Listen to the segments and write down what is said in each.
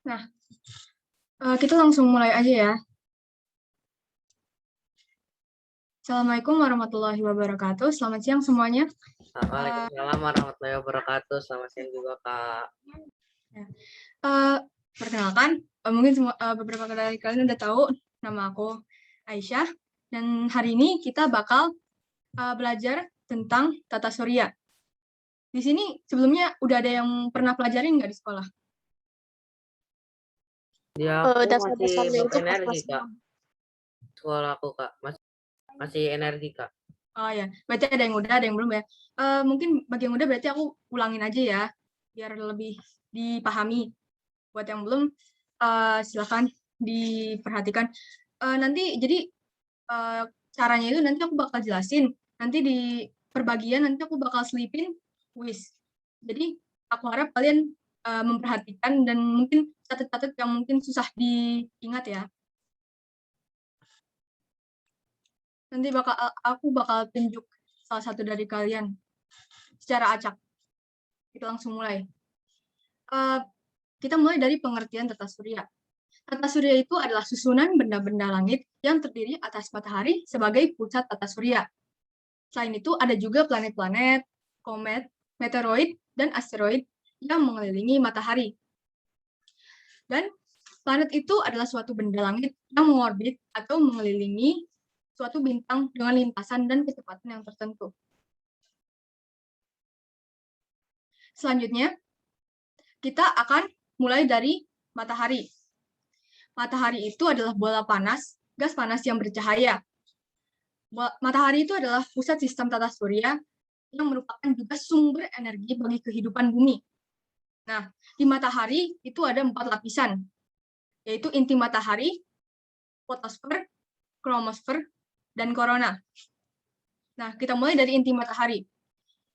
Nah, kita langsung mulai aja ya. Assalamualaikum warahmatullahi wabarakatuh. Selamat siang semuanya. Waalaikumsalam warahmatullahi wabarakatuh. Selamat siang juga, Kak. Perkenalkan, mungkin beberapa dari kalian udah tahu nama aku Aisyah, dan hari ini kita bakal belajar tentang tata surya. Di sini sebelumnya udah ada yang pernah pelajarin nggak di sekolah? Dia aku dasar-dasarnya masih itu energi, kelas Kak. Sekolah aku, Kak. Masih energi, Kak. Oh ya, berarti ada yang udah, ada yang belum ya. Mungkin bagi yang udah berarti aku ulangin aja ya, biar lebih dipahami. Buat yang belum, silakan diperhatikan. Nanti jadi caranya itu nanti aku bakal jelasin. Nanti di perbagian nanti aku bakal selipin quiz. Jadi aku harap kalian memperhatikan dan mungkin catat-catat yang mungkin susah diingat ya. Nanti aku bakal tunjuk salah satu dari kalian secara acak. Kita langsung mulai. Kita mulai dari pengertian tata surya. Tata surya itu adalah susunan benda-benda langit yang terdiri atas matahari sebagai pusat tata surya. Selain itu, ada juga planet-planet, komet, meteoroid, dan asteroid yang mengelilingi matahari. Dan planet itu adalah suatu benda langit yang mengorbit atau mengelilingi suatu bintang dengan lintasan dan kecepatan yang tertentu. Selanjutnya, kita akan mulai dari matahari. Matahari itu adalah bola panas, gas panas yang bercahaya. Matahari itu adalah pusat sistem tata surya yang merupakan juga sumber energi bagi kehidupan bumi. Nah, di matahari itu ada 4 lapisan, yaitu inti matahari, fotosfer, kromosfer, dan korona. Nah, kita mulai dari inti matahari.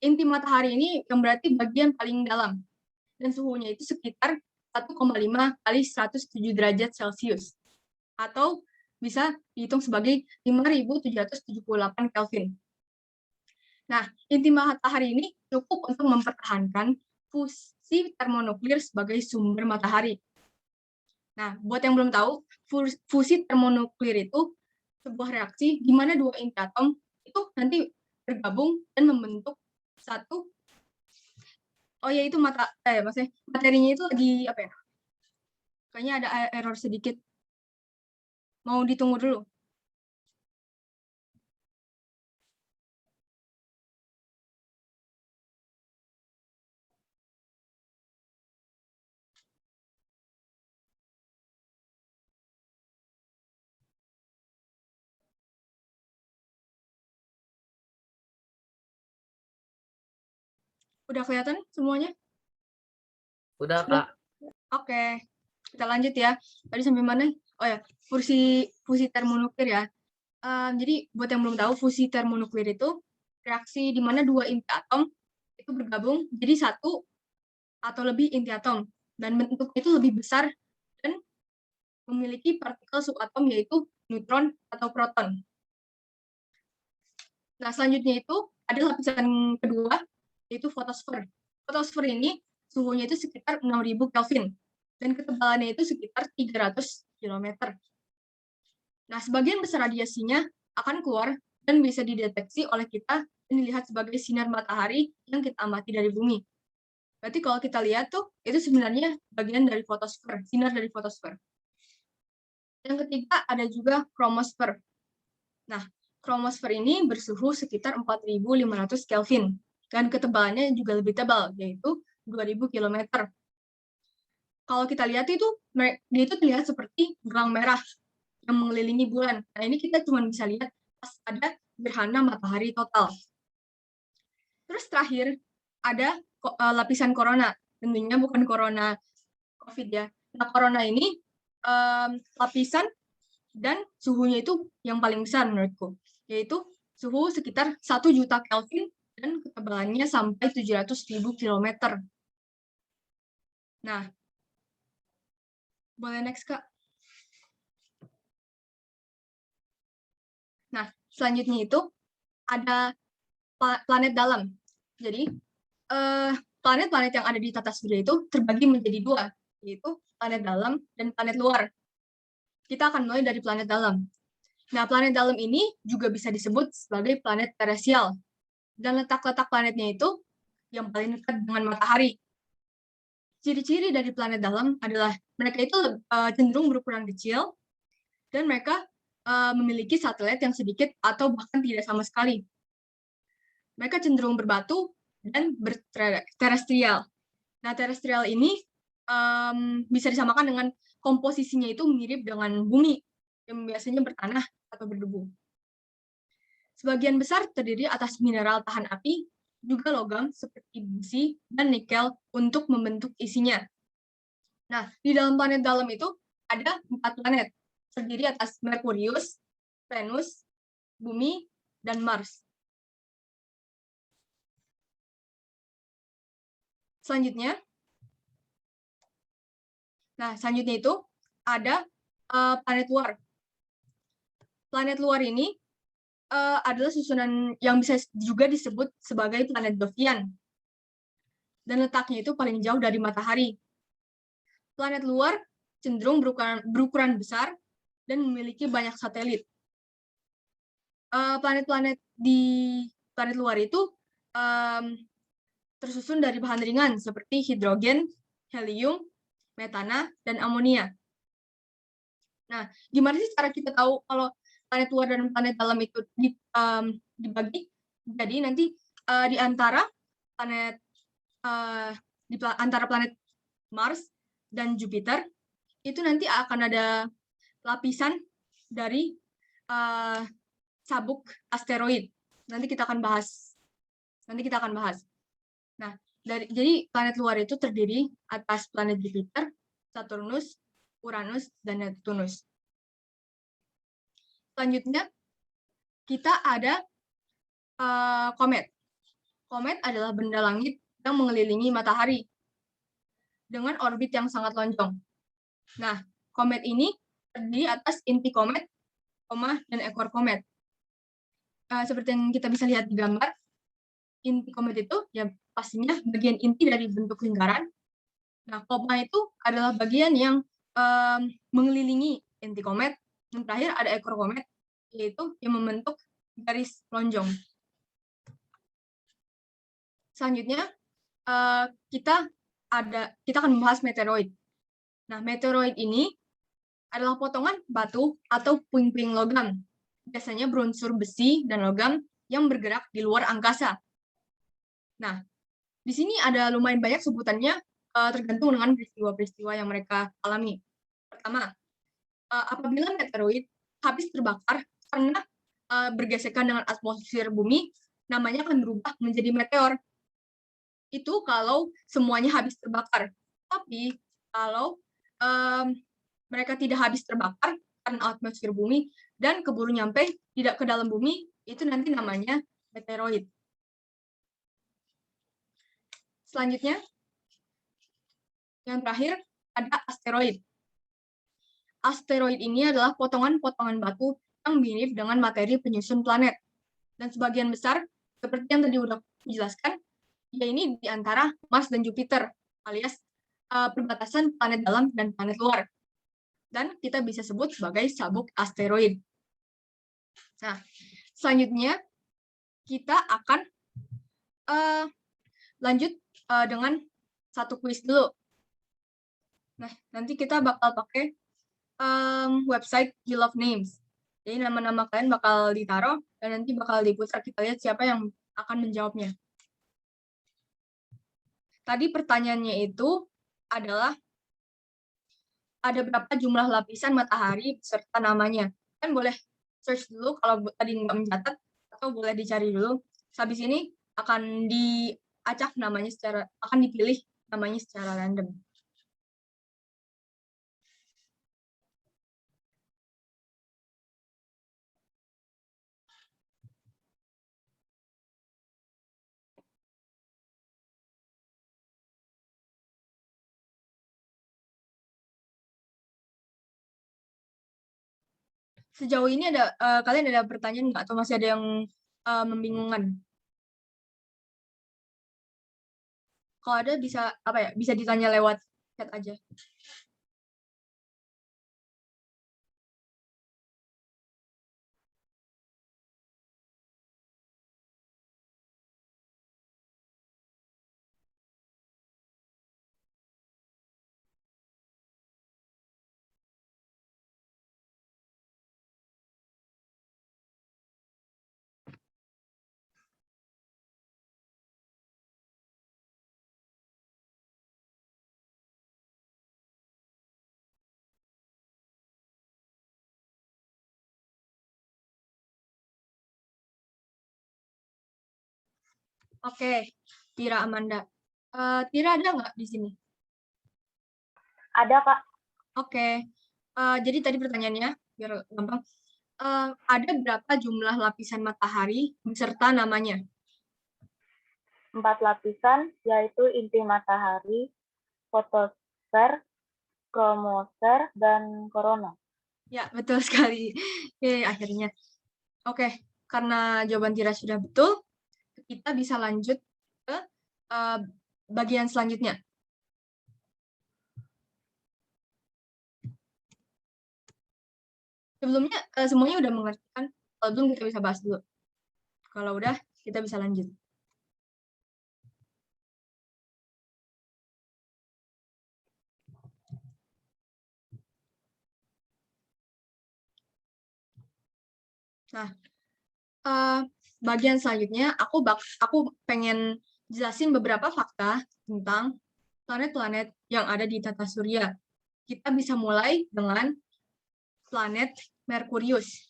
Inti matahari ini yang berarti bagian paling dalam, dan suhunya itu sekitar 1,5 kali 107 derajat Celcius, atau bisa dihitung sebagai 5.778 Kelvin. Nah, inti matahari ini cukup untuk mempertahankan fusi termonuklir sebagai sumber matahari. Nah, buat yang belum tahu, fusi termonuklir itu sebuah reaksi di mana dua inti atom itu nanti bergabung dan membentuk satu. Oh ya, itu maksudnya materinya itu lagi apa ya? Kayaknya ada error sedikit. Mau ditunggu dulu. Udah kelihatan semuanya? Udah, Kak. Oke, kita lanjut ya. Tadi sampai mana? Oh ya, fusi termonuklir ya. Jadi buat yang belum tahu, fusi termonuklir itu reaksi di mana dua inti atom itu bergabung jadi satu atau lebih inti atom, dan bentuknya itu lebih besar dan memiliki partikel subatom yaitu neutron atau proton. Nah, selanjutnya itu ada lapisan kedua, yaitu fotosfer. Fotosfer ini suhunya itu sekitar 6.000 Kelvin, dan ketebalannya itu sekitar 300 km. Nah, sebagian besar radiasinya akan keluar dan bisa dideteksi oleh kita dan dilihat sebagai sinar matahari yang kita amati dari bumi. Berarti kalau kita lihat tuh, itu sebenarnya bagian dari fotosfer, sinar dari fotosfer. Yang ketiga ada juga kromosfer. Nah, kromosfer ini bersuhu sekitar 4.500 Kelvin. dan ketebalannya juga lebih tebal, yaitu 2000 km. Kalau kita lihat itu, dia itu terlihat seperti gelang merah yang mengelilingi bulan. Nah, ini kita cuma bisa lihat pas ada gerhana matahari total. Terus terakhir, ada lapisan corona. Tentunya bukan corona COVID ya. Nah, corona ini lapisan dan suhunya itu yang paling besar menurutku, yaitu suhu sekitar 1 juta Kelvin dan ketebalannya sampai 700.000 km. Nah, boleh next, Kak. Nah, selanjutnya itu ada planet dalam. Jadi, planet-planet yang ada di tata surya itu terbagi menjadi dua, yaitu planet dalam dan planet luar. Kita akan mulai dari planet dalam. Nah, planet dalam ini juga bisa disebut sebagai planet terestrial. Dan letak-letak planetnya itu yang paling dekat dengan matahari. Ciri-ciri dari planet dalam adalah mereka itu cenderung berukuran kecil, dan mereka memiliki satelit yang sedikit atau bahkan tidak sama sekali. Mereka cenderung berbatu dan berterestrial. Nah, terestrial ini bisa disamakan dengan komposisinya itu mirip dengan bumi, yang biasanya bertanah atau berdebu. Sebagian besar terdiri atas mineral tahan api, juga logam seperti besi dan nikel untuk membentuk isinya. Nah, di dalam planet dalam itu ada 4 planet, terdiri atas Merkurius, Venus, Bumi, dan Mars. Selanjutnya itu ada planet luar. Planet luar ini adalah susunan yang bisa juga disebut sebagai planet Jovian, dan letaknya itu paling jauh dari matahari. Planet luar cenderung berukuran besar dan memiliki banyak satelit. Planet-planet di planet luar itu tersusun dari bahan ringan seperti hidrogen, helium, metana, dan amonia. Nah, gimana sih cara kita tahu kalau planet luar dan planet dalam itu dibagi? Jadi nanti di antara planet antara planet Mars dan Jupiter itu nanti akan ada lapisan dari sabuk asteroid. Nanti kita akan bahas. Nah, jadi planet luar itu terdiri atas planet Jupiter, Saturnus, Uranus, dan Neptunus. Selanjutnya, kita ada komet. Komet adalah benda langit yang mengelilingi matahari dengan orbit yang sangat lonjong. Nah, komet ini terdiri atas inti komet, dan ekor komet. Seperti yang kita bisa lihat di gambar, inti komet itu ya pastinya bagian inti dari bentuk lingkaran. Nah, koma itu adalah bagian yang mengelilingi inti komet. Dan terakhir ada ekor komet, yaitu yang membentuk garis lonjong. Selanjutnya, kita akan membahas meteoroid. Nah, meteoroid ini adalah potongan batu atau puing-puing logam, biasanya berunsur besi dan logam yang bergerak di luar angkasa. Nah, di sini ada lumayan banyak sebutannya, tergantung dengan peristiwa-peristiwa yang mereka alami. Pertama, apabila meteoroid habis terbakar karena bergesekan dengan atmosfer bumi, namanya akan berubah menjadi meteor. Itu kalau semuanya habis terbakar. Tapi kalau mereka tidak habis terbakar karena atmosfer bumi dan keburu nyampe tidak ke dalam bumi, itu nanti namanya meteoroid. Selanjutnya, yang terakhir ada asteroid. Asteroid ini adalah potongan-potongan batu yang mirip dengan materi penyusun planet. Dan sebagian besar, seperti yang tadi udah dijelaskan, ya ini di antara Mars dan Jupiter, alias perbatasan planet dalam dan planet luar. Dan kita bisa sebut sebagai sabuk asteroid. Nah, selanjutnya kita akan lanjut dengan satu kuis dulu. Nah, nanti kita bakal pakai website You Love Names. Jadi nama-nama kalian bakal ditaruh dan nanti bakal diputar, kita lihat siapa yang akan menjawabnya. tadi pertanyaannya itu adalah ada berapa jumlah lapisan matahari beserta namanya. Kan boleh search dulu kalau tadi nggak mencatat, atau boleh dicari dulu. Habis ini akan diacak namanya akan dipilih namanya secara random. Sejauh ini kalian ada pertanyaan nggak, atau masih ada yang membingungkan? Kalau ada bisa ditanya lewat chat aja. Oke, Tira Amanda. Tira ada nggak di sini? Ada, Kak. Oke. Jadi tadi pertanyaannya, biar gampang. Ada berapa jumlah lapisan matahari beserta namanya? 4 lapisan, yaitu inti matahari, fotosfer, kromosfer, dan korona. Ya, betul sekali. Oke, akhirnya. Oke, karena jawaban Tira sudah betul, kita bisa lanjut ke bagian selanjutnya. Sebelumnya, semuanya udah mengerti kan? Kalau belum, kita bisa bahas dulu. Kalau udah, kita bisa lanjut. Nah, bagian selanjutnya, aku pengen jelasin beberapa fakta tentang planet-planet yang ada di tata surya. Kita bisa mulai dengan planet Merkurius.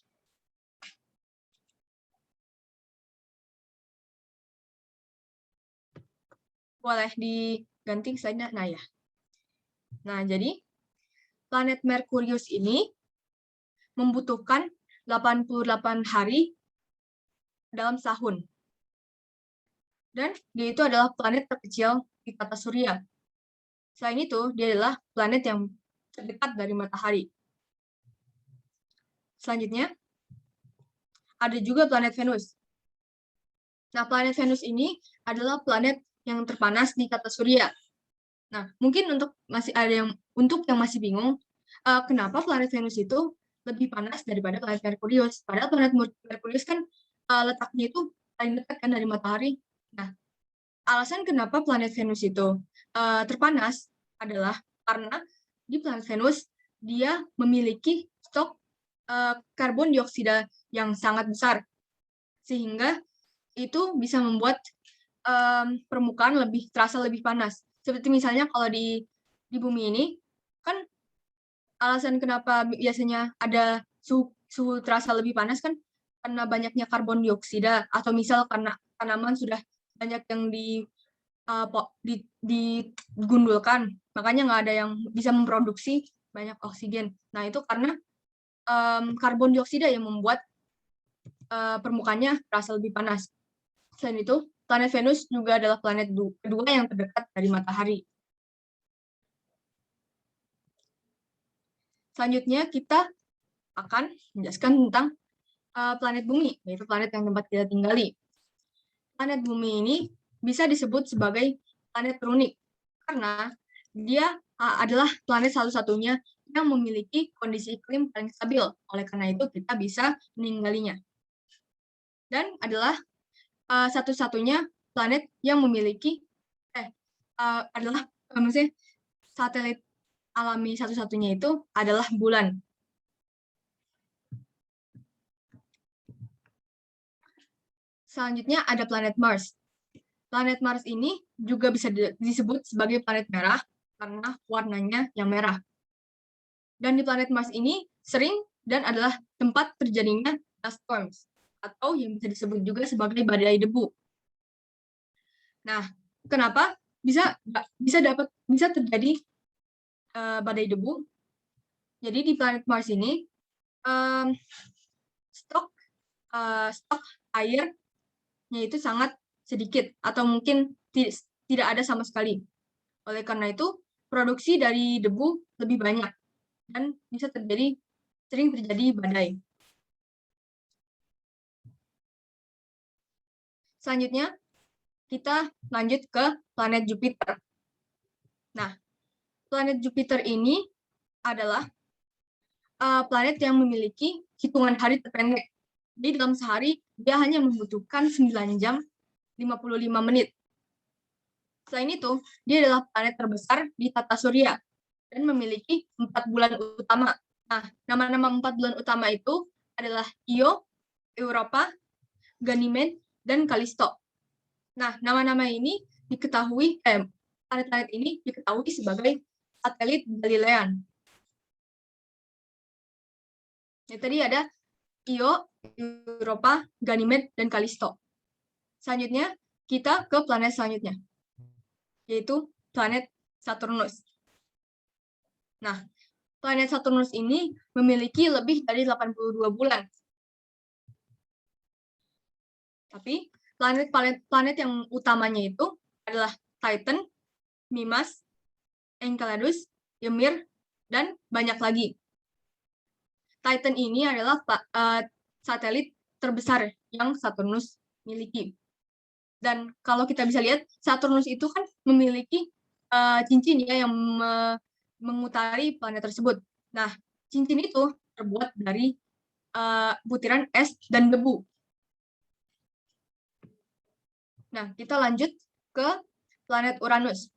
Boleh diganti slide-nya? Nah, ya. Nah, jadi planet Merkurius ini membutuhkan 88 hari dalam setahun. Dan dia itu adalah planet terkecil di tata surya. Selain itu, dia adalah planet yang terdekat dari matahari. Selanjutnya, ada juga planet Venus. Nah, planet Venus ini adalah planet yang terpanas di tata surya. Nah, mungkin untuk yang masih bingung, kenapa planet Venus itu lebih panas daripada planet Merkurius? Padahal planet Merkurius kan letaknya itu paling dekat kan dari matahari. Nah, alasan kenapa planet Venus itu terpanas adalah karena di planet Venus dia memiliki stok karbon dioksida yang sangat besar, sehingga itu bisa membuat permukaan terasa lebih panas. Seperti misalnya kalau di bumi ini, kan alasan kenapa biasanya ada suhu terasa lebih panas kan karena banyaknya karbon dioksida, atau misal karena tanaman sudah banyak yang digundulkan, makanya nggak ada yang bisa memproduksi banyak oksigen. Nah, itu karena karbon dioksida yang membuat permukaannya terasa lebih panas. Selain itu, planet Venus juga adalah planet kedua yang terdekat dari matahari. Selanjutnya, kita akan menjelaskan tentang planet bumi, yaitu planet yang tempat kita tinggali. Planet bumi ini bisa disebut sebagai planet terunik, karena dia adalah planet satu-satunya yang memiliki kondisi iklim paling stabil. Oleh karena itu, kita bisa meninggalnya. Dan adalah satu-satunya planet yang memiliki adalah maksudnya satelit alami satu-satunya itu adalah bulan. Selanjutnya ada planet Mars. Planet Mars ini juga bisa disebut sebagai planet merah karena warnanya yang merah. Dan di planet Mars ini sering dan adalah tempat terjadinya dust storms atau yang bisa disebut juga sebagai badai debu. Nah, kenapa bisa terjadi badai debu? Jadi di planet Mars ini stok airnya itu sangat sedikit atau mungkin tidak ada sama sekali. Oleh karena itu, produksi dari debu lebih banyak dan sering terjadi badai. Selanjutnya, kita lanjut ke planet Jupiter. Nah, planet Jupiter ini adalah planet yang memiliki hitungan hari terpendek. Jadi dalam sehari, dia hanya membutuhkan 9 jam 55 menit. Selain itu, dia adalah planet terbesar di tata surya dan memiliki 4 bulan utama. Nah, nama-nama 4 bulan utama itu adalah Io, Europa, Ganymede, dan Callisto. Nah, nama-nama ini diketahui, planet-planet ini diketahui sebagai satelit Galilean. Jadi tadi ada Io, Europa, Ganymede, dan Callisto. Selanjutnya, kita ke planet selanjutnya, yaitu planet Saturnus. Nah, planet Saturnus ini memiliki lebih dari 82 bulan. Tapi planet yang utamanya itu adalah Titan, Mimas, Enceladus, Ymir, dan banyak lagi. Titan ini adalah satelit terbesar yang Saturnus miliki. Dan kalau kita bisa lihat, Saturnus itu kan memiliki cincin ya yang mengutari planet tersebut. Nah, cincin itu terbuat dari butiran es dan debu. Nah, kita lanjut ke planet Uranus.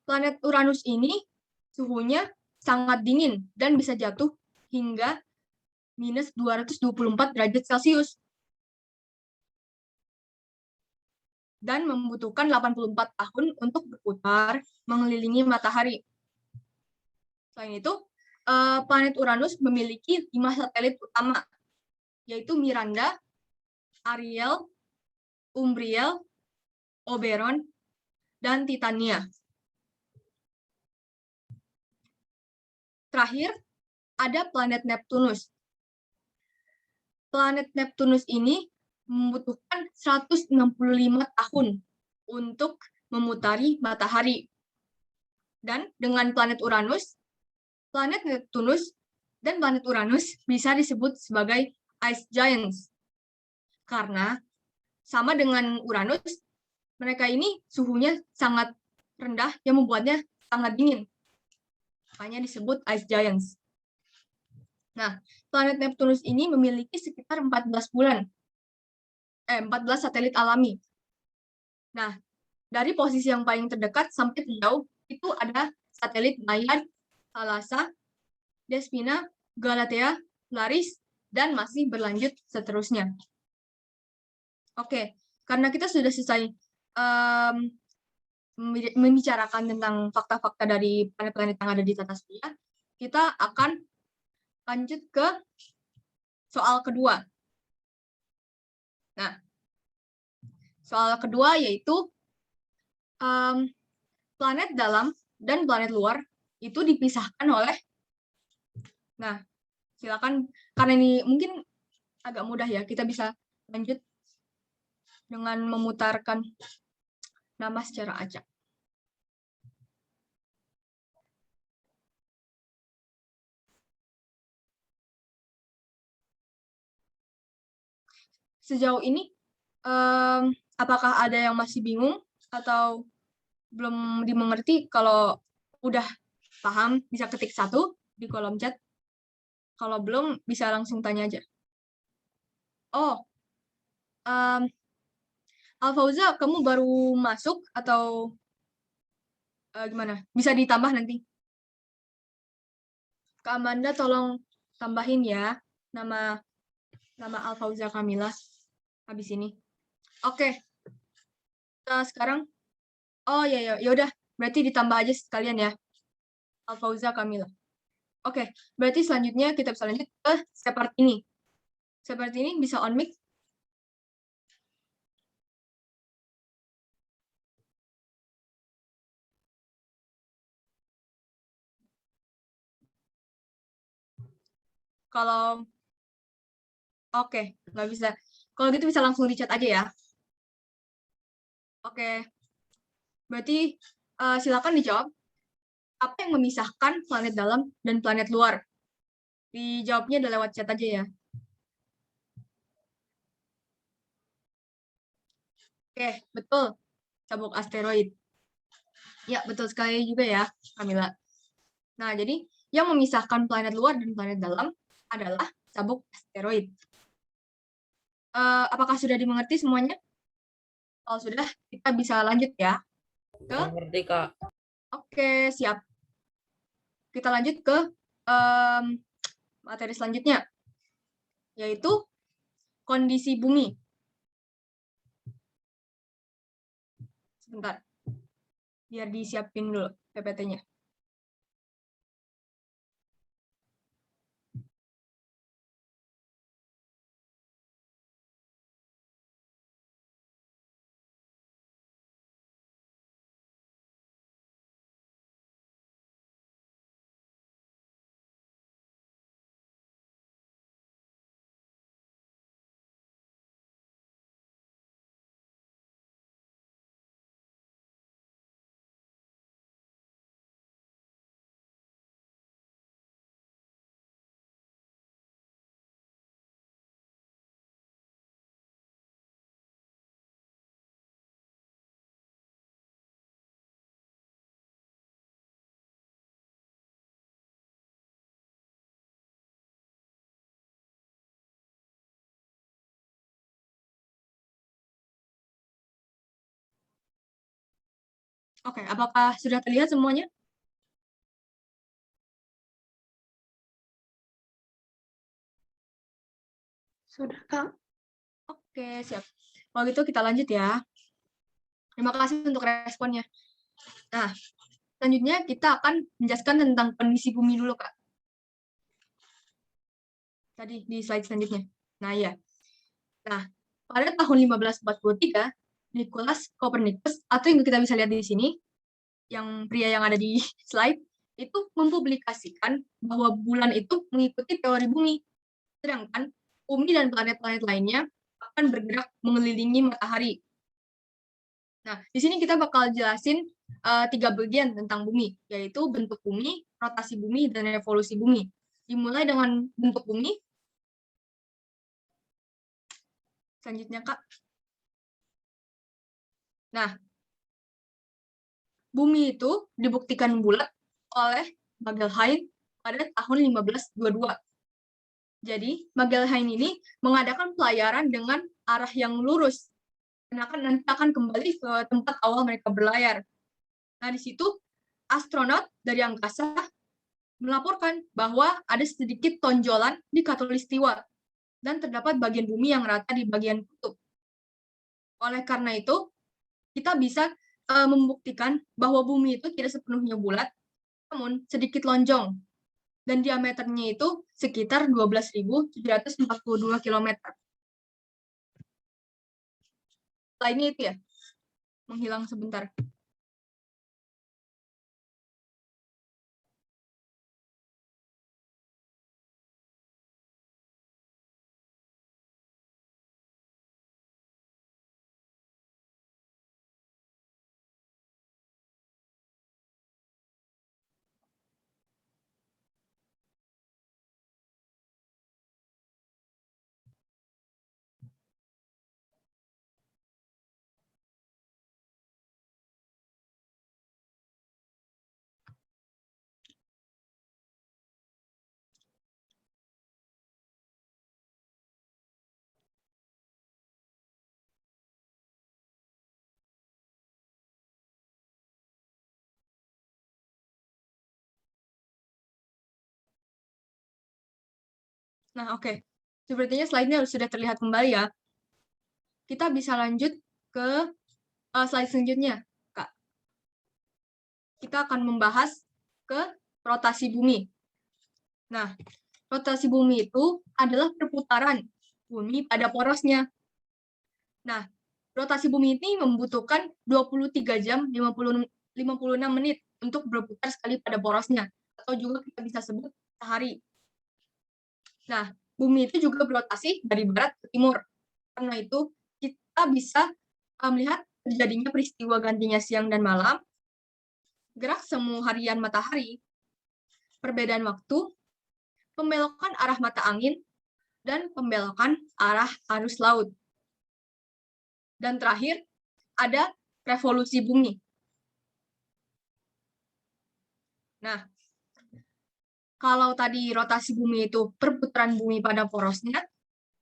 Planet Uranus ini suhunya sangat dingin dan bisa jatuh hingga minus 224 derajat Celcius. Dan membutuhkan 84 tahun untuk berputar mengelilingi matahari. Selain itu, planet Uranus memiliki 5 satelit utama, yaitu Miranda, Ariel, Umbriel, Oberon, dan Titania. Terakhir, ada planet Neptunus. Planet Neptunus ini membutuhkan 165 tahun untuk memutari matahari. Dan dengan planet Uranus, planet Neptunus dan planet Uranus bisa disebut sebagai ice giants. Karena sama dengan Uranus, mereka ini suhunya sangat rendah yang membuatnya sangat dingin. Makanya disebut ice giants. Nah, planet Neptunus ini memiliki sekitar 14 satelit alami. Nah, dari posisi yang paling terdekat sampai terjauh itu ada satelit Naiad, Thalassa, Despina, Galatea, Laris, dan masih berlanjut seterusnya. Oke, karena kita sudah selesai membicarakan tentang fakta-fakta dari planet-planet yang ada di tata surya, kita akan lanjut ke soal kedua. Nah, soal kedua yaitu planet dalam dan planet luar itu dipisahkan oleh, nah silakan, karena ini mungkin agak mudah ya, kita bisa lanjut dengan memutarkan nama secara acak. Sejauh ini, apakah ada yang masih bingung atau belum dimengerti? Kalau udah paham, bisa ketik 1 di kolom chat. Kalau belum, bisa langsung tanya aja. Oh, Alfauza, kamu baru masuk atau gimana? Bisa ditambah nanti. Kak Amanda, tolong tambahin ya nama Alfauza Kamila habis ini. Oke. Nah, sekarang, oh ya udah, berarti ditambah aja sekalian ya. Alfauza Kamila. Oke, berarti selanjutnya kita bisa lanjut ke seperti ini. Seperti ini bisa on mic. Kalau oke, nggak bisa. Kalau gitu bisa langsung di chat aja ya. Oke, berarti silakan dijawab. Apa yang memisahkan planet dalam dan planet luar? Dijawabnya udah lewat chat aja ya. Oke, betul. Sabuk asteroid. Ya, betul sekali juga ya, Kamila. Nah, jadi yang memisahkan planet luar dan planet dalam adalah sabuk asteroid. Apakah sudah dimengerti semuanya? Kalau sudah, kita bisa lanjut ya. Ngerti, Kak. Oke, siap. Kita lanjut ke materi selanjutnya, yaitu kondisi bumi. Sebentar, biar disiapin dulu PPT-nya. Oke, apakah sudah terlihat semuanya? Sudah, Kak. Oke, siap. Kalau gitu kita lanjut ya. Terima kasih untuk responnya. Nah, selanjutnya kita akan menjelaskan tentang kondisi bumi dulu, Kak. Tadi di slide selanjutnya. Nah, ya. Nah, pada tahun 1543, Nicholas Copernicus, atau yang kita bisa lihat di sini, yang pria yang ada di slide, itu mempublikasikan bahwa bulan itu mengikuti teori bumi, sedangkan bumi dan planet-planet lainnya akan bergerak mengelilingi matahari. Nah, di sini kita bakal jelasin 3 bagian tentang bumi, yaitu bentuk bumi, rotasi bumi, dan revolusi bumi. Dimulai dengan bentuk bumi. Selanjutnya, Kak. Nah, bumi itu dibuktikan bulat oleh Magellan pada tahun 1522. Jadi, Magellan ini mengadakan pelayaran dengan arah yang lurus, dan nanti akan kembali ke tempat awal mereka berlayar. Nah, di situ astronot dari angkasa melaporkan bahwa ada sedikit tonjolan di khatulistiwa dan terdapat bagian bumi yang rata di bagian kutub. Oleh karena itu, kita bisa membuktikan bahwa bumi itu tidak sepenuhnya bulat, namun sedikit lonjong, dan diameternya itu sekitar 12.742 km. Lainnya itu ya, menghilang sebentar. Nah, oke. Sepertinya slide-nya sudah terlihat kembali ya. Kita bisa lanjut ke slide selanjutnya, Kak. Kita akan membahas ke rotasi bumi. Nah, rotasi bumi itu adalah perputaran bumi pada porosnya. Nah, rotasi bumi ini membutuhkan 23 jam 56 menit untuk berputar sekali pada porosnya, atau juga kita bisa sebut sehari. Nah, bumi itu juga berotasi dari barat ke timur. Karena itu, kita bisa melihat terjadinya peristiwa gantinya siang dan malam, gerak semu harian matahari, perbedaan waktu, pembelokan arah mata angin, dan pembelokan arah arus laut. Dan terakhir, ada revolusi bumi. Nah, kalau tadi rotasi bumi itu perputaran bumi pada porosnya,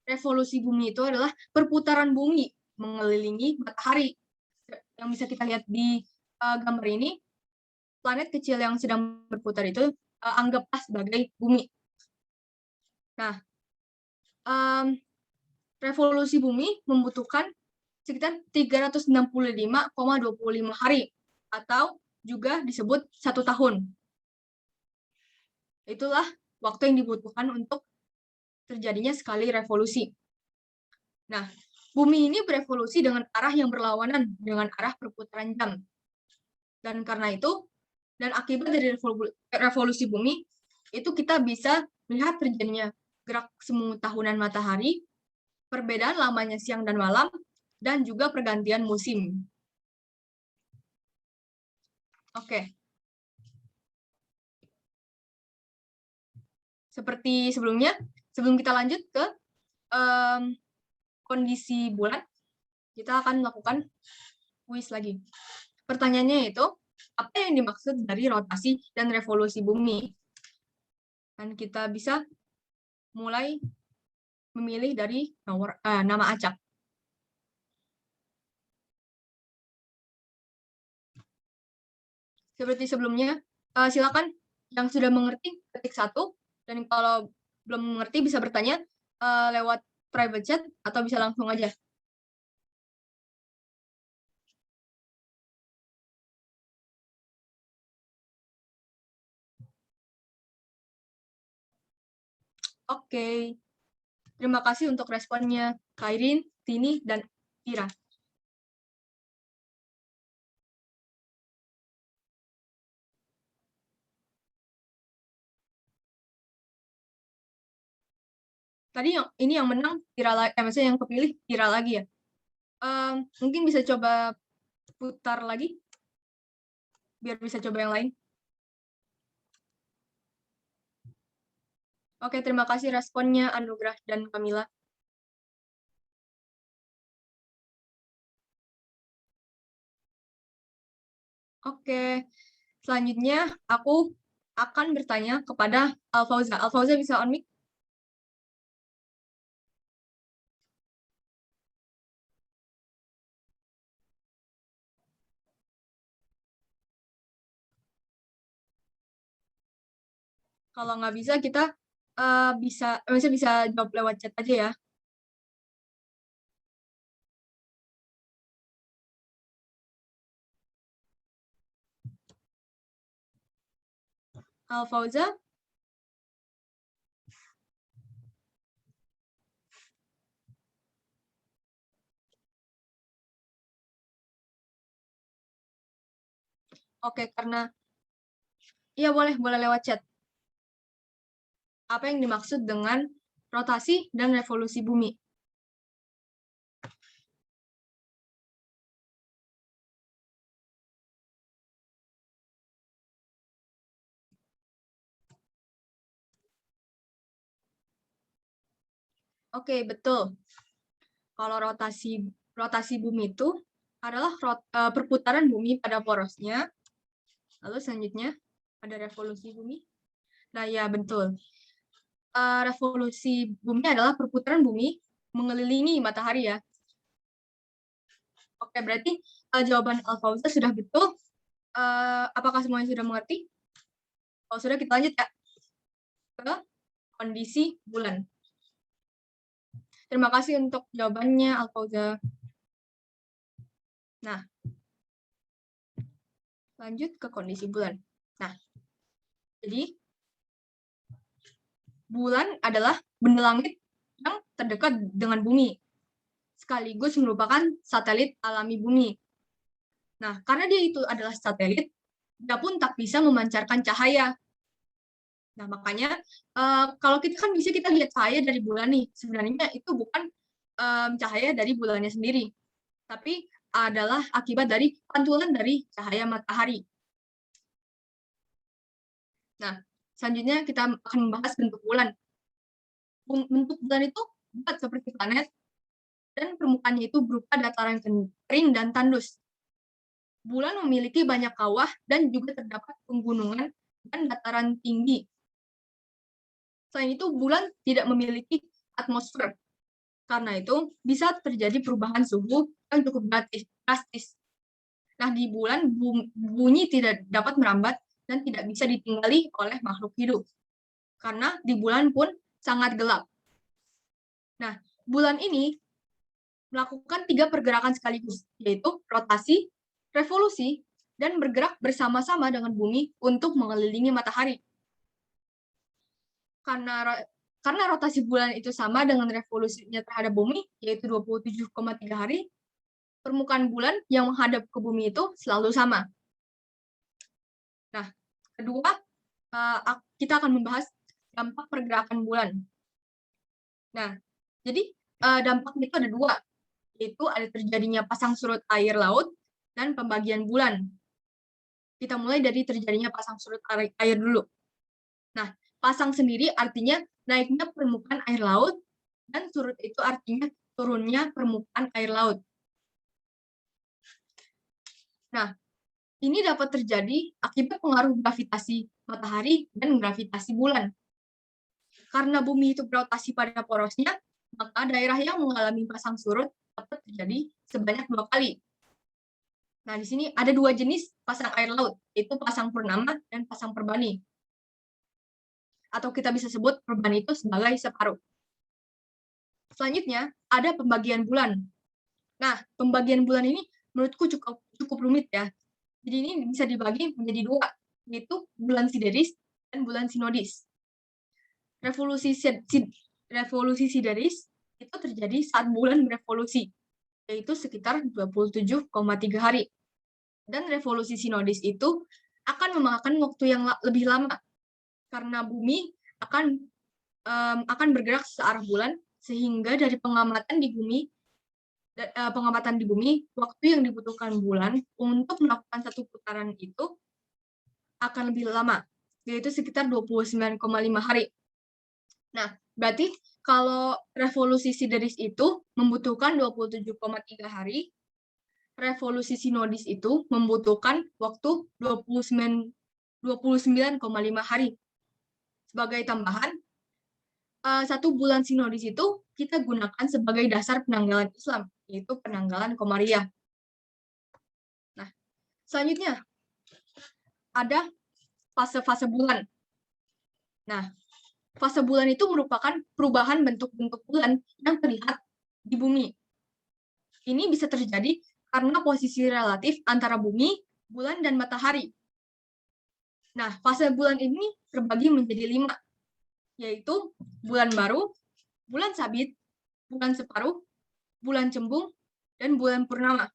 revolusi bumi itu adalah perputaran bumi mengelilingi matahari. Yang bisa kita lihat di gambar ini, planet kecil yang sedang berputar itu anggaplah sebagai bumi. Nah, revolusi bumi membutuhkan sekitar 365,25 hari, atau juga disebut 1 tahun. Itulah waktu yang dibutuhkan untuk terjadinya sekali revolusi. Nah, bumi ini berevolusi dengan arah yang berlawanan dengan arah perputaran jam. Dan karena itu, dan akibat dari revolusi bumi, itu kita bisa melihat terjadinya gerak semu tahunan matahari, perbedaan lamanya siang dan malam, dan juga pergantian musim. Oke. Seperti sebelumnya, sebelum kita lanjut ke kondisi bulan, kita akan melakukan kuis lagi. Pertanyaannya itu, apa yang dimaksud dari rotasi dan revolusi bumi? Dan kita bisa mulai memilih dari nama acak. Seperti sebelumnya, silakan yang sudah mengerti ketik 1, dan kalau belum mengerti bisa bertanya lewat private chat atau bisa langsung aja. Oke. Terima kasih untuk responnya, Kairin, Tini, dan Ira. Tadi ini yang menang Ira, maksudnya yang kepilih Ira lagi ya. Mungkin bisa coba putar lagi, biar bisa coba yang lain. Oke, terima kasih responnya Anugrah dan Kamila. Oke, selanjutnya aku akan bertanya kepada Alfauza. Alfauza bisa on mic? Kalau nggak bisa, kita bisa jawab lewat chat aja ya. Alfauza? Oke, karena iya boleh lewat chat. Apa yang dimaksud dengan rotasi dan revolusi bumi? Oke, betul. Kalau rotasi bumi itu adalah perputaran bumi pada porosnya. Lalu selanjutnya ada revolusi bumi. Nah, ya betul. Revolusi bumi adalah perputaran bumi mengelilingi matahari ya. Oke, berarti jawaban Alfauza sudah betul. Apakah semuanya sudah mengerti? Kalau sudah, kita lanjut ya ke kondisi bulan. Terima kasih untuk jawabannya, Alfauza. Nah, lanjut ke kondisi bulan. Nah, jadi bulan adalah benda langit yang terdekat dengan bumi, sekaligus merupakan satelit alami bumi. Nah, karena dia itu adalah satelit, dia pun tak bisa memancarkan cahaya. Nah, makanya kalau kita kan bisa kita lihat cahaya dari bulan nih, sebenarnya itu bukan cahaya dari bulannya sendiri, tapi adalah akibat dari pantulan dari cahaya matahari. Nah, selanjutnya kita akan membahas bentuk bulan. Bentuk bulan itu bulat seperti planet, dan permukaannya itu berupa dataran kering dan tandus. Bulan memiliki banyak kawah dan juga terdapat pegunungan dan dataran tinggi. Selain itu, bulan tidak memiliki atmosfer. Karena itu, bisa terjadi perubahan suhu yang cukup drastis. Nah, di bulan, bunyi tidak dapat merambat dan tidak bisa ditinggali oleh makhluk hidup. Karena di bulan pun sangat gelap. Nah, bulan ini melakukan 3 pergerakan sekaligus, yaitu rotasi, revolusi, dan bergerak bersama-sama dengan bumi untuk mengelilingi matahari. Karena rotasi bulan itu sama dengan revolusinya terhadap bumi, yaitu 27,3 hari, permukaan bulan yang menghadap ke bumi itu selalu sama. Nah, kedua, kita akan membahas dampak pergerakan bulan. Nah, jadi dampaknya itu ada 2, yaitu ada terjadinya pasang surut air laut dan pembagian bulan. Kita mulai dari terjadinya pasang surut air dulu. Nah, pasang sendiri artinya naiknya permukaan air laut, dan surut itu artinya turunnya permukaan air laut. Nah, ini dapat terjadi akibat pengaruh gravitasi matahari dan gravitasi bulan. Karena bumi itu berotasi pada porosnya, maka daerah yang mengalami pasang surut dapat terjadi sebanyak 2 kali. Nah, di sini ada 2 jenis pasang air laut, yaitu pasang purnama dan pasang perbani. Atau kita bisa sebut perbani itu sebagai separuh. Selanjutnya, ada pembagian bulan. Nah, pembagian bulan ini menurutku cukup rumit ya. Jadi ini bisa dibagi menjadi 2, yaitu bulan sideris dan bulan sinodis. Revolusi sideris itu terjadi saat bulan berevolusi, yaitu sekitar 27,3 hari. Dan revolusi sinodis itu akan memakan waktu yang lebih lama, karena bumi akan bergerak searah bulan, sehingga dari pengamatan di bumi, waktu yang dibutuhkan bulan untuk melakukan satu putaran itu akan lebih lama, yaitu sekitar 29,5 hari. Nah, berarti kalau revolusi sideris itu membutuhkan 27,3 hari, revolusi sinodis itu membutuhkan waktu 29,5 hari. Sebagai tambahan, 1 bulan sinodis itu kita gunakan sebagai dasar penanggalan Islam, yaitu penanggalan Komariah. Nah, selanjutnya ada fase-fase bulan. Nah, fase bulan itu merupakan perubahan bentuk-bentuk bulan yang terlihat di bumi. Ini bisa terjadi karena posisi relatif antara bumi, bulan, dan matahari. Nah, fase bulan ini terbagi menjadi 5, yaitu bulan baru, bulan sabit, bulan separuh, bulan cembung, dan bulan purnama.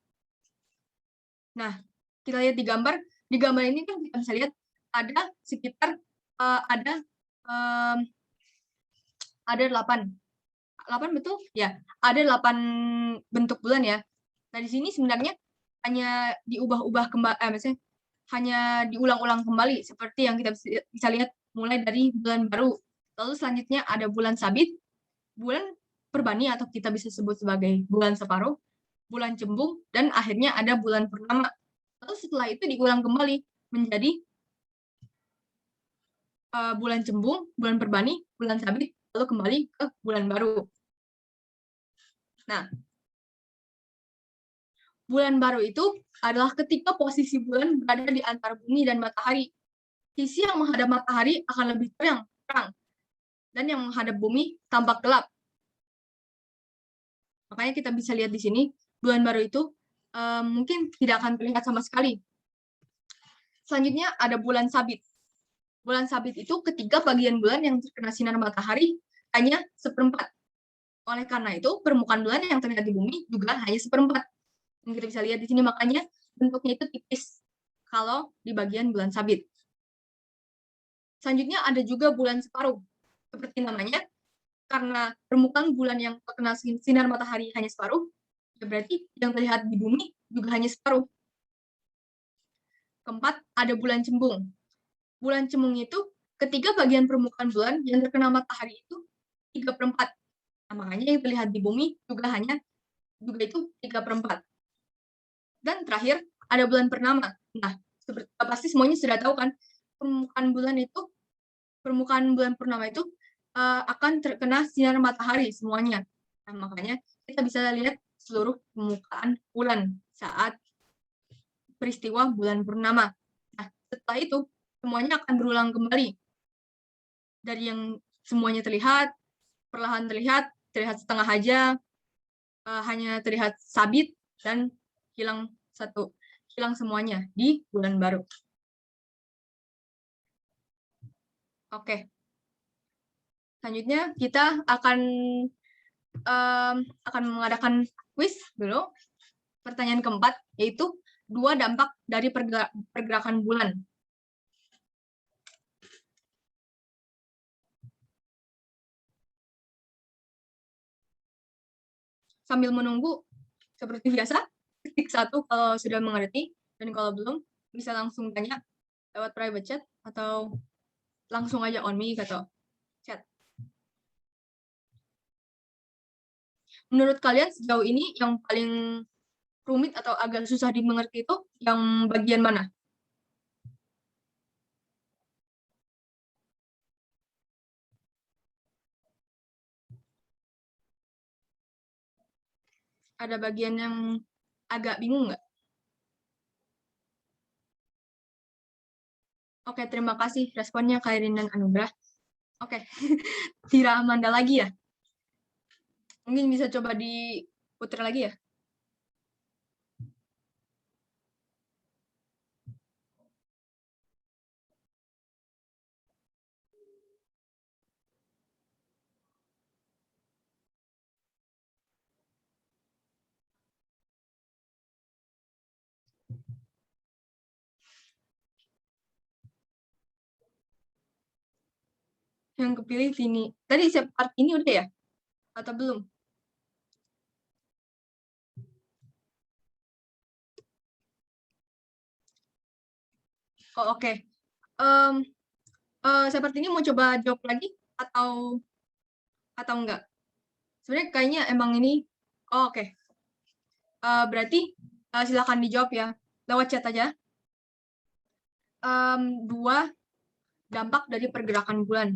Nah, kita lihat di gambar. Di gambar ini kan kita bisa lihat ada sekitar ada 8 betul? Ya, ada 8 bentuk bulan ya. Nah, di sini sebenarnya hanya diubah-ubah kembali, maksudnya hanya diulang-ulang kembali seperti yang kita bisa lihat mulai dari bulan baru. Lalu selanjutnya ada bulan sabit, bulan perbani atau kita bisa sebut sebagai bulan separuh, bulan cembung, dan akhirnya ada bulan purnama. Lalu setelah itu diulang kembali menjadi bulan cembung, bulan perbani, bulan sabit, lalu kembali ke bulan baru. Nah, bulan baru itu adalah ketika posisi bulan berada di antara bumi dan matahari. Sisi yang menghadap matahari akan lebih terang, dan yang menghadap bumi tampak gelap. Makanya kita bisa lihat di sini, bulan baru itu mungkin tidak akan terlihat sama sekali. Selanjutnya ada bulan sabit. Bulan sabit itu ketiga bagian bulan yang terkena sinar matahari hanya seperempat. Oleh karena itu, permukaan bulan yang terlihat di bumi juga hanya seperempat. Yang kita bisa lihat di sini, makanya bentuknya itu tipis kalau di bagian bulan sabit. Selanjutnya ada juga bulan separuh. Seperti namanya, karena permukaan bulan yang terkena sinar matahari hanya separuh, ya berarti yang terlihat di bumi juga hanya separuh. Keempat, ada bulan cembung. Bulan cembung itu ketiga bagian permukaan bulan yang terkena matahari itu 3/4. Nah, makanya yang terlihat di bumi juga itu 3/4. Dan terakhir ada bulan purnama. Nah, pasti semuanya sudah tahu kan, permukaan bulan purnama itu akan terkena sinar matahari semuanya. Nah, makanya kita bisa lihat seluruh permukaan bulan saat peristiwa bulan purnama. Nah, setelah itu semuanya akan berulang kembali. Dari yang semuanya terlihat, perlahan terlihat setengah aja, hanya terlihat sabit, dan hilang semuanya di bulan baru. Oke. Selanjutnya kita akan mengadakan quiz dulu. Pertanyaan keempat, yaitu 2 dampak dari pergerakan bulan. Sambil menunggu, seperti biasa, ketik 1 kalau sudah mengerti, dan kalau belum, bisa langsung tanya lewat private chat, atau langsung aja on mic atau chat. Menurut kalian sejauh ini yang paling rumit atau agak susah dimengerti itu yang bagian mana? Ada bagian yang agak bingung nggak? Oke, terima kasih responnya Kairin dan Anugrah. Oke, Tira Amanda lagi ya? Mungkin bisa coba diputar lagi ya? Yang kepilih sini. Tadi part ini udah ya? Atau belum? Oh, oke. Seperti ini mau coba jawab lagi atau enggak? Sebenarnya kayaknya emang ini. Oh, oke. Berarti silakan dijawab ya. Lewat chat aja. 2 dampak dari pergerakan bulan.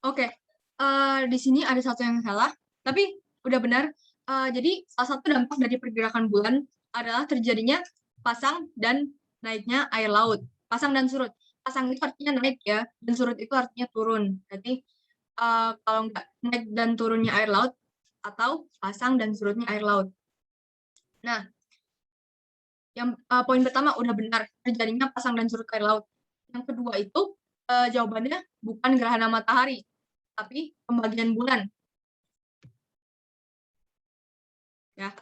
Oke, di sini ada satu yang salah, tapi udah benar. Jadi salah satu dampak dari pergerakan bulan adalah terjadinya pasang dan naiknya air laut. Pasang dan surut. Pasang itu artinya naik ya, dan surut itu artinya turun. Jadi kalau nggak naik dan turunnya air laut, atau pasang dan surutnya air laut. Nah, yang poin pertama udah benar, terjadinya pasang dan surut air laut. Yang kedua itu jawabannya bukan gerhana matahari, tapi pembagian bulan. Ya.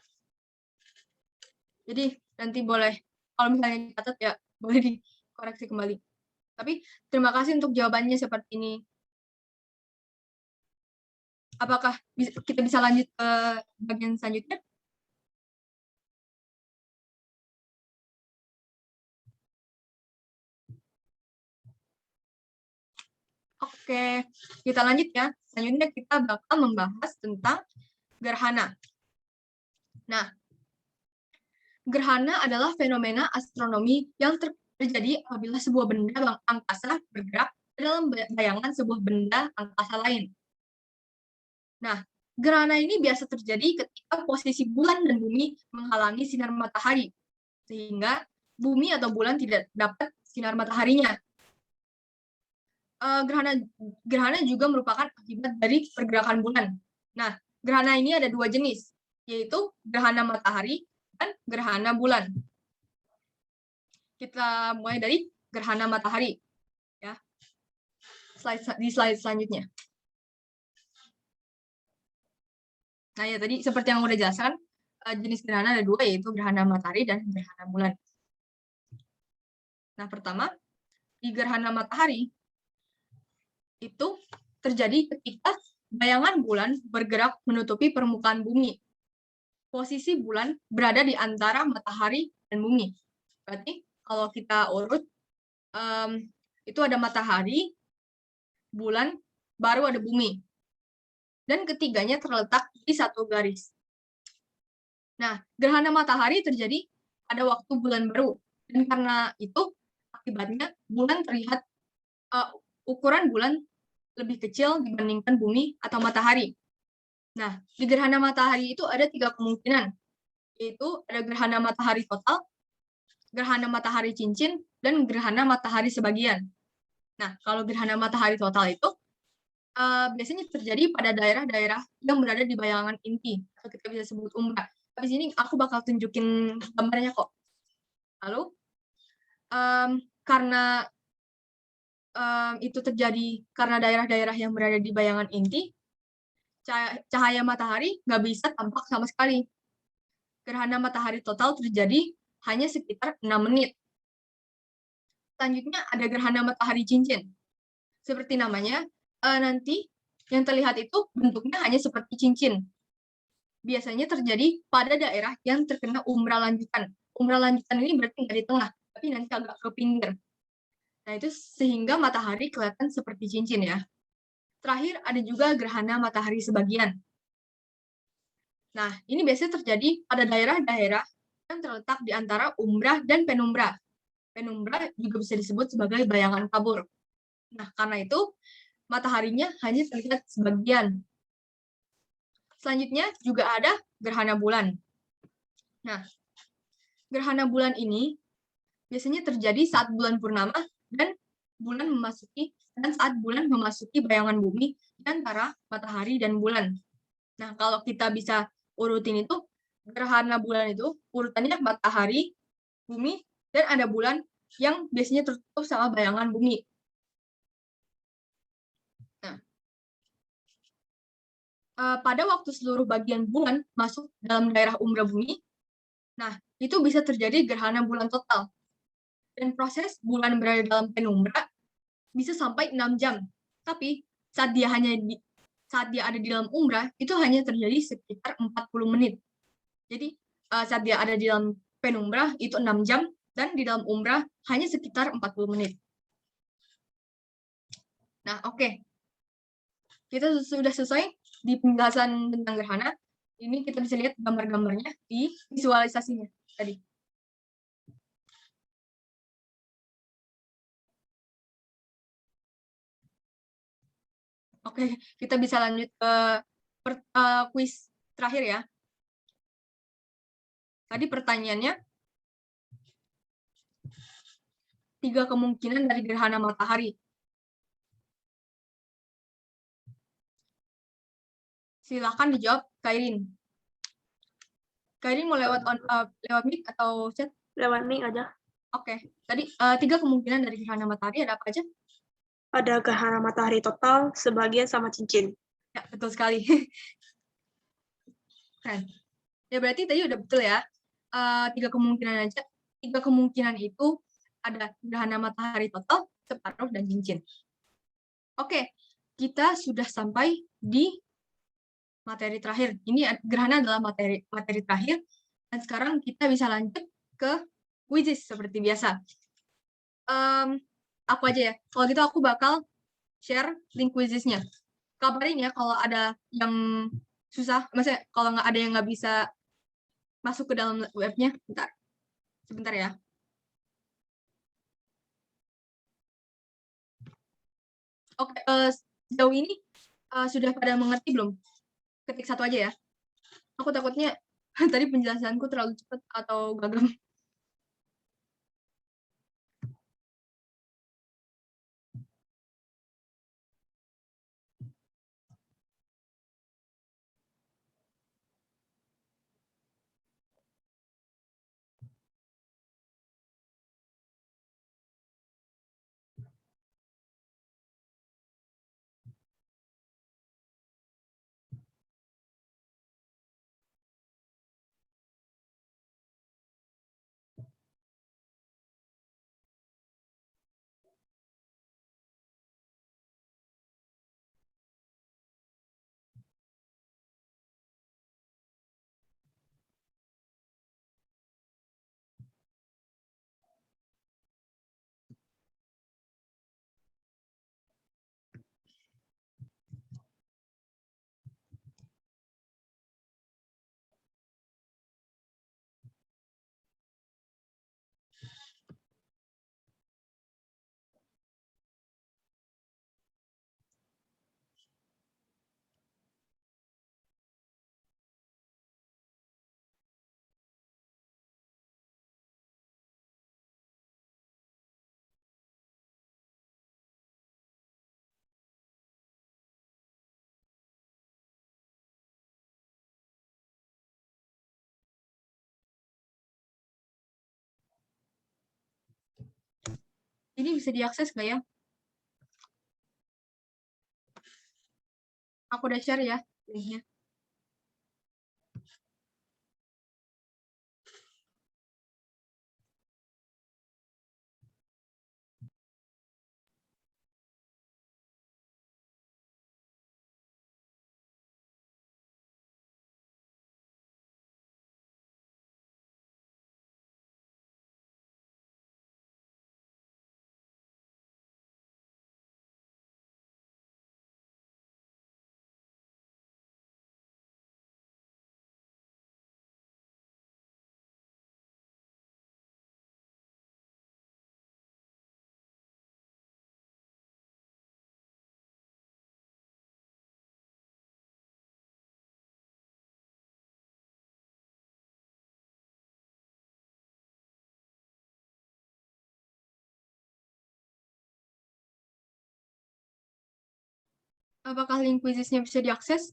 Jadi nanti boleh, kalau misalnya dicatat ya, boleh dikoreksi kembali. Tapi terima kasih untuk jawabannya seperti ini. Apakah kita bisa lanjut ke bagian selanjutnya? Oke, kita lanjut ya. Selanjutnya kita bakal membahas tentang gerhana. Nah, gerhana adalah fenomena astronomi yang terjadi apabila sebuah benda angkasa bergerak dalam bayangan sebuah benda angkasa lain. Nah, gerhana ini biasa terjadi ketika posisi bulan dan bumi menghalangi sinar matahari, sehingga bumi atau bulan tidak dapat sinar mataharinya. Gerhana juga merupakan akibat dari pergerakan bulan. Nah, gerhana ini ada dua jenis, yaitu gerhana matahari dan gerhana bulan. Kita mulai dari gerhana matahari, ya. Di slide selanjutnya. Nah, ya tadi seperti yang udah jelaskan, jenis gerhana ada dua, yaitu gerhana matahari dan gerhana bulan. Nah, pertama, di gerhana matahari, itu terjadi ketika bayangan bulan bergerak menutupi permukaan bumi. Posisi bulan berada di antara matahari dan bumi. Berarti kalau kita urut, itu ada matahari, bulan, baru ada bumi. Dan ketiganya terletak di satu garis. Nah, gerhana matahari terjadi pada waktu bulan baru. Dan karena itu, akibatnya bulan terlihat, ukuran bulan lebih kecil dibandingkan bumi atau matahari. Nah, di gerhana matahari itu ada 3 kemungkinan, yaitu ada gerhana matahari total, gerhana matahari cincin, dan gerhana matahari sebagian. Nah, kalau gerhana matahari total itu biasanya terjadi pada daerah-daerah yang berada di bayangan inti, atau kita bisa sebut umbra. Habis ini aku bakal tunjukin gambarnya kok. Lalu, karena itu terjadi karena daerah-daerah yang berada di bayangan inti, cahaya matahari nggak bisa tampak sama sekali. Gerhana matahari total terjadi hanya sekitar 6 menit. Selanjutnya ada gerhana matahari cincin. Seperti namanya, nanti yang terlihat itu bentuknya hanya seperti cincin. Biasanya terjadi pada daerah yang terkena umbra lanjutan. Umbra lanjutan ini berarti nggak di tengah, tapi nanti agak ke pinggir. Nah, itu sehingga matahari kelihatan seperti cincin ya. Terakhir, ada juga gerhana matahari sebagian. Nah, ini biasanya terjadi pada daerah-daerah yang terletak di antara umbra dan penumbra. Penumbra juga bisa disebut sebagai bayangan kabur. Nah, karena itu, mataharinya hanya terlihat sebagian. Selanjutnya juga ada gerhana bulan. Nah, gerhana bulan ini biasanya terjadi saat bulan purnama dan saat bulan memasuki bayangan bumi di antara matahari dan bulan. Nah, kalau kita bisa urutin itu, gerhana bulan itu urutannya matahari, bumi, dan ada bulan yang biasanya tertutup sama bayangan bumi. Nah, pada waktu seluruh bagian bulan masuk dalam daerah umbra bumi, nah, itu bisa terjadi gerhana bulan total. Dan proses bulan berada dalam penumbra bisa sampai 6 jam. Tapi saat dia ada di dalam umbra, itu hanya terjadi sekitar 40 menit. Jadi saat dia ada di dalam penumbra itu 6 jam, dan di dalam umbra hanya sekitar 40 menit. Nah, oke. Kita sudah selesai di penjelasan tentang gerhana. Ini kita bisa lihat gambar-gambarnya di visualisasinya tadi. Oke, kita bisa lanjut ke kuis terakhir ya. Tadi pertanyaannya, 3 kemungkinan dari gerhana matahari. Silakan dijawab, Kairin. Kairin mau lewat mic atau chat? Lewat mic aja. Oke, tadi 3 kemungkinan dari gerhana matahari ada apa aja? Ada gerhana matahari total, sebagian sama cincin. Ya, betul sekali. Keren. Ya, berarti tadi udah betul ya. 3 kemungkinan aja. 3 kemungkinan itu ada gerhana matahari total, separuh, dan cincin. Oke, kita sudah sampai di materi terakhir. Ini gerhana adalah materi terakhir. Dan sekarang kita bisa lanjut ke quizzes seperti biasa. Aku aja ya. Kalau gitu aku bakal share link quizisnya. Kabarin ya kalau ada yang susah, maksudnya kalau nggak ada yang nggak bisa masuk ke dalam webnya. Sebentar ya. Oke, sejauh ini sudah pada mengerti belum? Ketik satu aja ya. Aku takutnya tadi penjelasanku terlalu cepat atau gagal. Ini bisa diakses nggak ya? Aku udah share ya linknya. Apakah link quizisnya bisa diakses?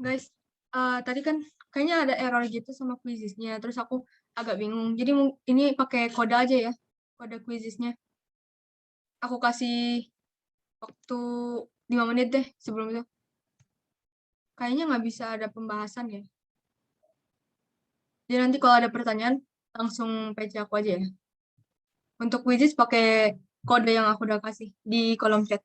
Guys, tadi kan kayaknya ada error gitu sama quizisnya, terus aku agak bingung. Jadi ini pakai kode aja ya, kode quizisnya. Aku kasih waktu 5 menit deh sebelum itu. Kayaknya nggak bisa ada pembahasan ya. Jadi nanti kalau ada pertanyaan, langsung PC aku aja ya. Untuk quizis pakai kode yang aku udah kasih di kolom chat.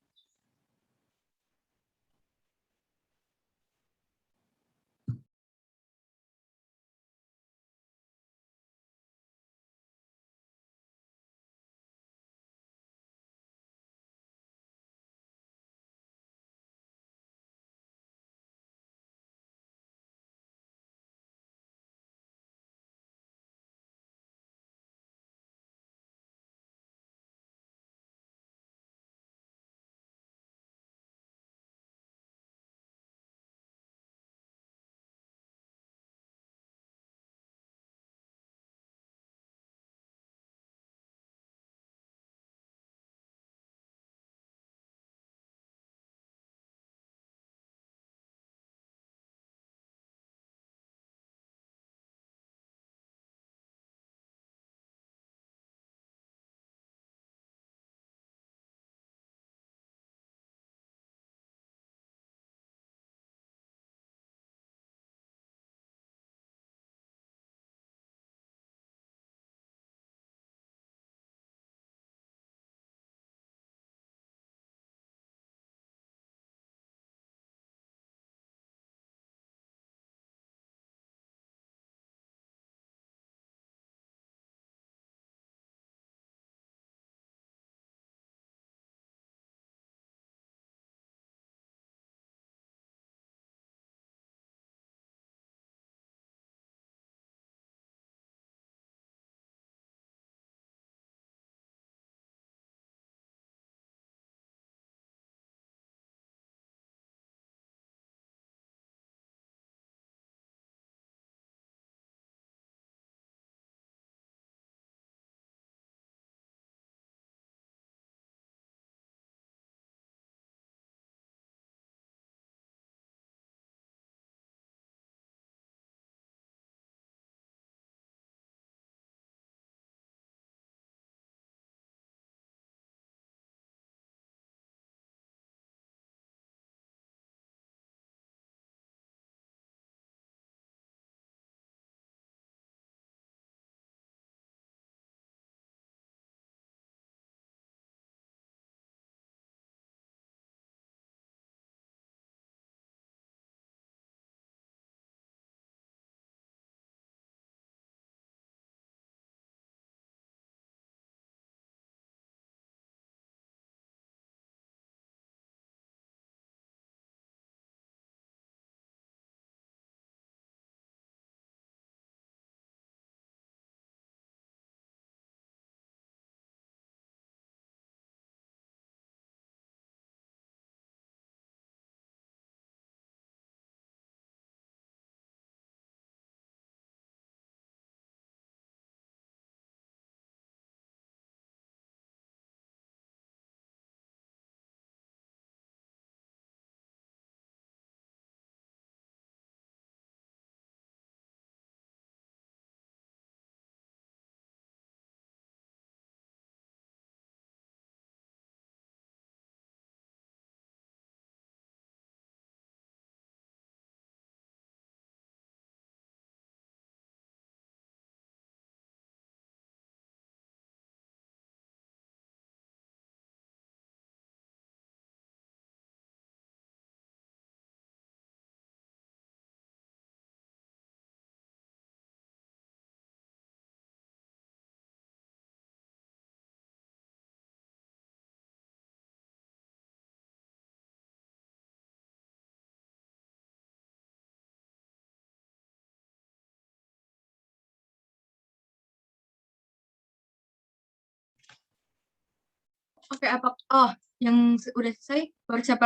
Oke, apa? Oh, yang udah selesai baru siapa